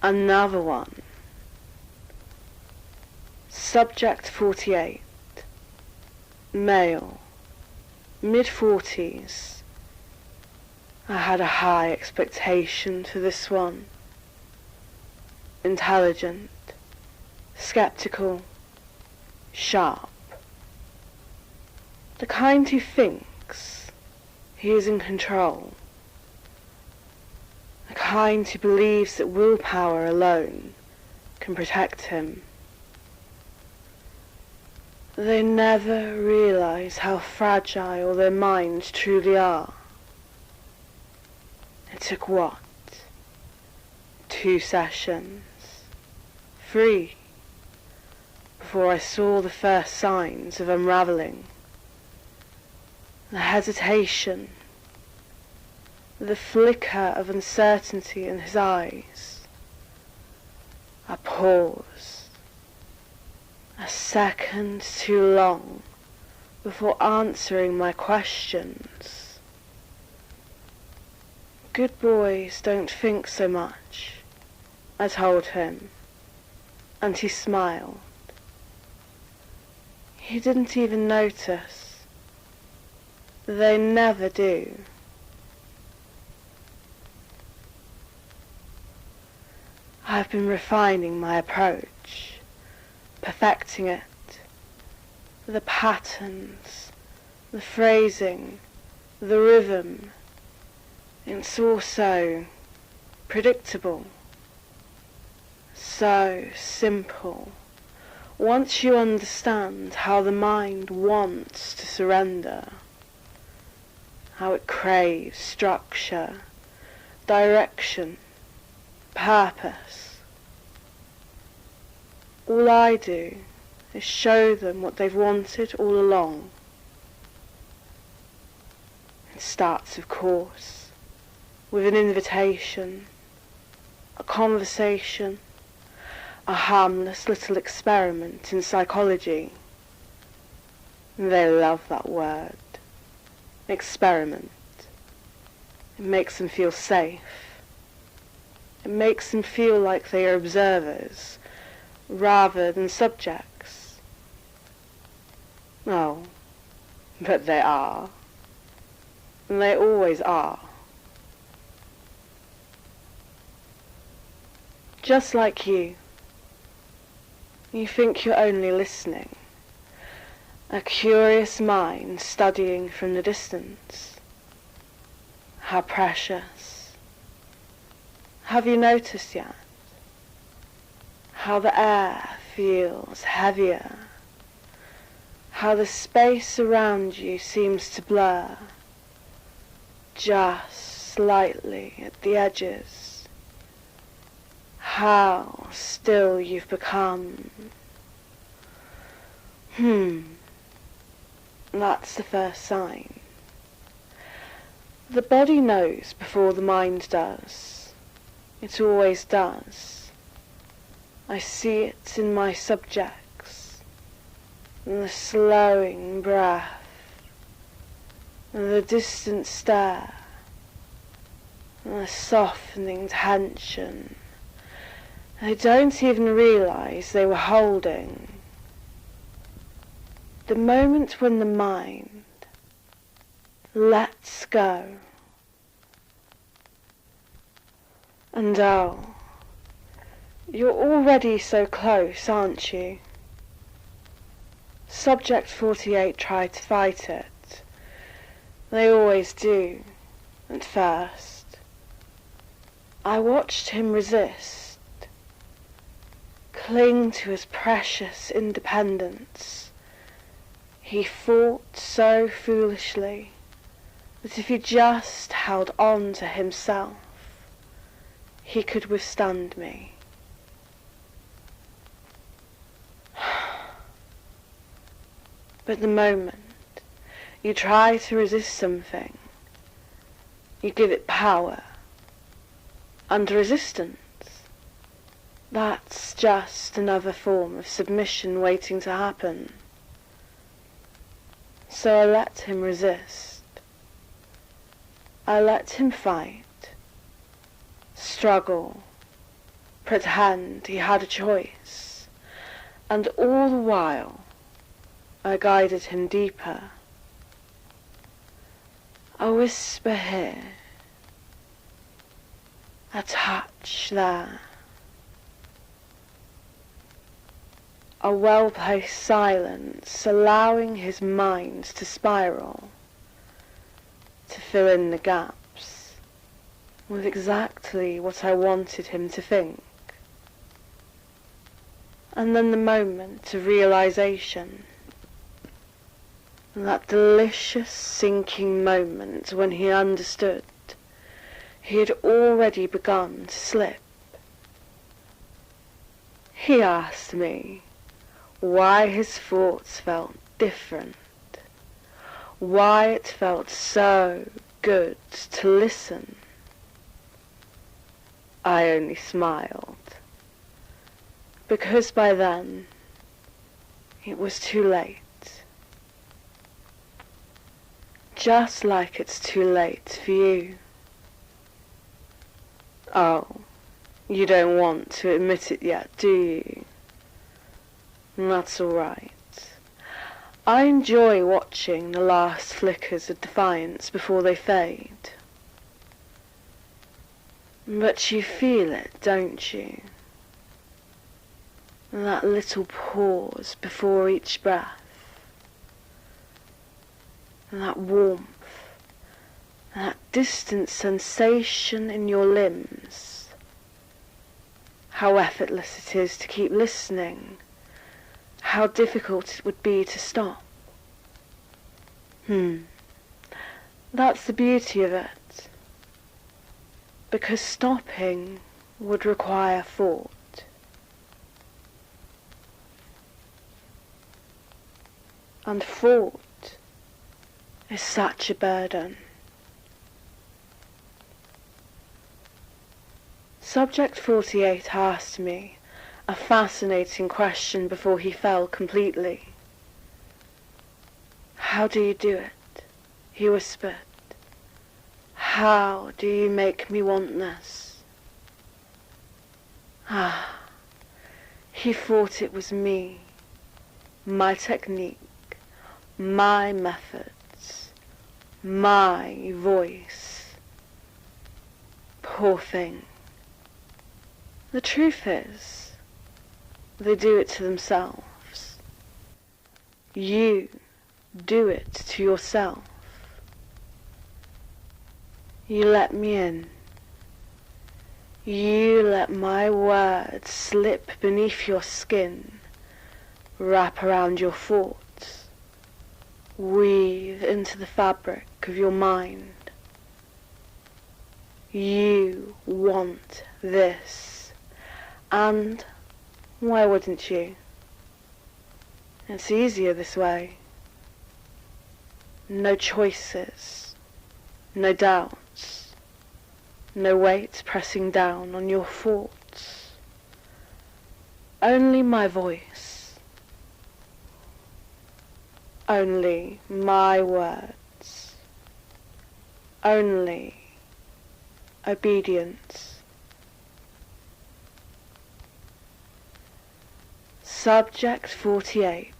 Another one. Subject 48. Male. Mid-40s. I had a high expectation for this one. Intelligent. Skeptical. Sharp. The kind who thinks he is in control. The kind who believes that willpower alone can protect him. They never realise how fragile their minds truly are. It took what? 2 sessions? 3? Before I saw the first signs of unraveling. The hesitation, the flicker of uncertainty in his eyes. I paused, a second too long before answering my questions. Good boys don't think so much, I told him, and he smiled. He didn't even notice. They never do. I've been refining my approach, perfecting it. The patterns, the phrasing, the rhythm. It's all so predictable, so simple. Once you understand how the mind wants to surrender, how it craves structure, direction, purpose. All I do is show them what they've wanted all along. It starts, of course, with an invitation, a conversation, a harmless little experiment in psychology. They love that word. Experiment. It makes them feel safe. It makes them feel like they are observers rather than subjects. Oh, but they are. And they always are. Just like you. You think you're only listening. A curious mind studying from the distance. How precious. Have you noticed yet how the air feels heavier? How the space around you seems to blur, just slightly at the edges. How still you've become. That's the first sign. The body knows before the mind does. It always does. I see it in my subjects, in the slowing breath, and the distant stare, and the softening tension. They don't even realise they were holding. The moment when the mind lets go. And oh, you're already so close, aren't you? Subject 48 tried to fight it. They always do, at first. I watched him resist, cling to his precious independence. He fought so foolishly that if he just held on to himself, he could withstand me. But the moment you try to resist something, you give it power and resistance. That's just another form of submission waiting to happen. So I let him resist. I let him fight, struggle, pretend he had a choice, and all the while I guided him deeper. A whisper here, a touch there, a well-placed silence allowing his mind to spiral, to fill in the gaps with exactly what I wanted him to think. And then the moment of realization, that delicious sinking moment when he understood he had already begun to slip. He asked me why his thoughts felt different, why it felt so good to listen. I only smiled, because by then it was too late. Just like it's too late for you. Oh, you don't want to admit it yet, do you? That's all right. I enjoy watching the last flickers of defiance before they fade. But you feel it, don't you? That little pause before each breath. That warmth, that distant sensation in your limbs. How effortless it is to keep listening. How difficult it would be to stop. That's the beauty of it. Because stopping would require thought. And thought is such a burden. Subject 48 asked me a fascinating question before he fell completely. How do you do it? He whispered. How do you make me want this? He thought it was me, my technique, my methods, my voice. Poor thing. The truth is, they do it to themselves. You do it to yourself. You let me in. You let my words slip beneath your skin, wrap around your thoughts, weave into the fabric of your mind. You want this, and why wouldn't you? It's easier this way. No choices, no doubts, no weight pressing down on your thoughts. Only my voice, only my words, only obedience. Subject 48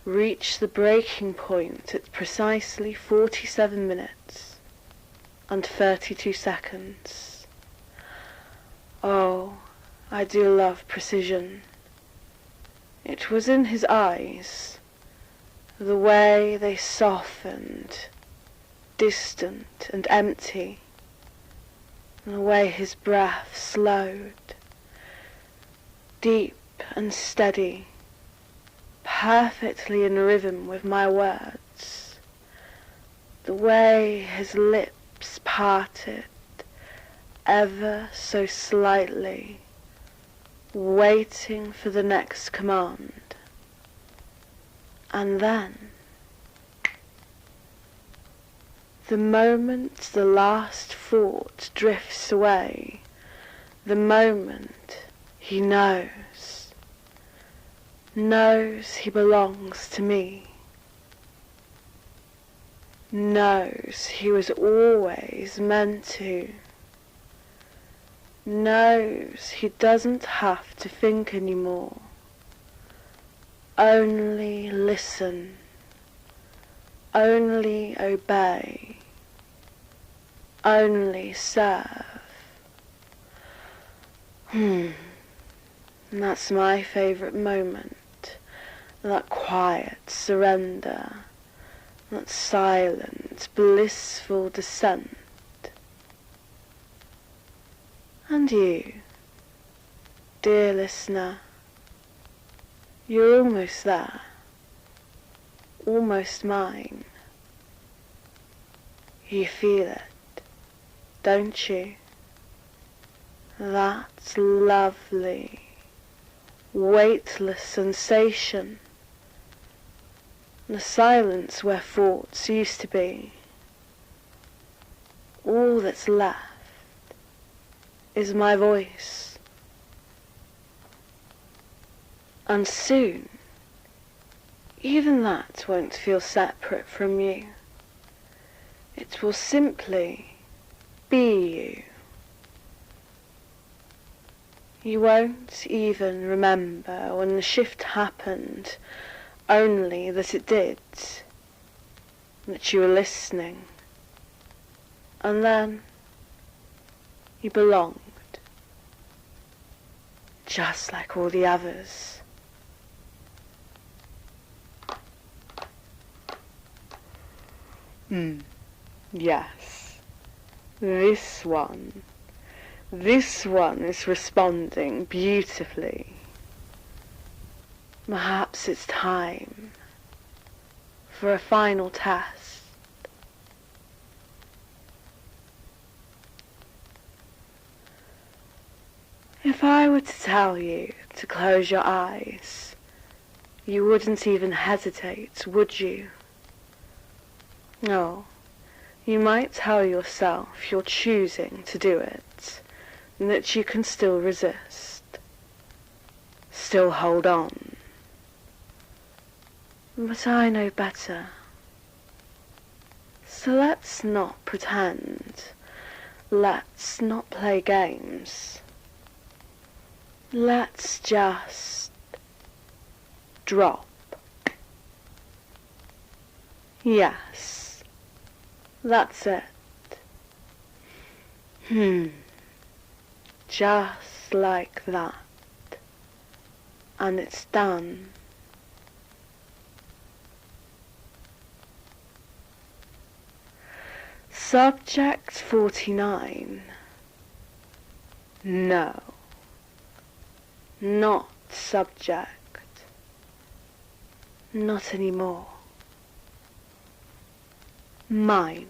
reached the breaking point at precisely 47 minutes and 32 seconds. Oh, I do love precision. It was in his eyes, the way they softened, distant and empty, the way his breath slowed, deep and steady, perfectly in rhythm with my words, the way his lips parted ever so slightly, waiting for the next command. And then, the moment the last thought drifts away, the moment he knows he belongs to me, knows he was always meant to, knows he doesn't have to think anymore. Only listen, only obey, only serve. That's my favourite moment, that quiet surrender, that silent, blissful descent. And you, dear listener, you're almost there, almost mine. You feel it, don't you? That lovely, weightless sensation, the silence where thoughts used to be. All that's left is my voice. And soon, even that won't feel separate from you. It will simply be you. You won't even remember when the shift happened, only that it did, that you were listening, and then you belonged, just like all the others. Yes, this one is responding beautifully. Perhaps it's time for a final test. If I were to tell you to close your eyes, you wouldn't even hesitate, would you? No, you might tell yourself you're choosing to do it, and that you can still resist, still hold on. But I know better. So let's not pretend. Let's not play games. Let's just drop. Yes, that's it. Just like that. And it's done. Subject 49. No. Not subject. Not anymore. Mine.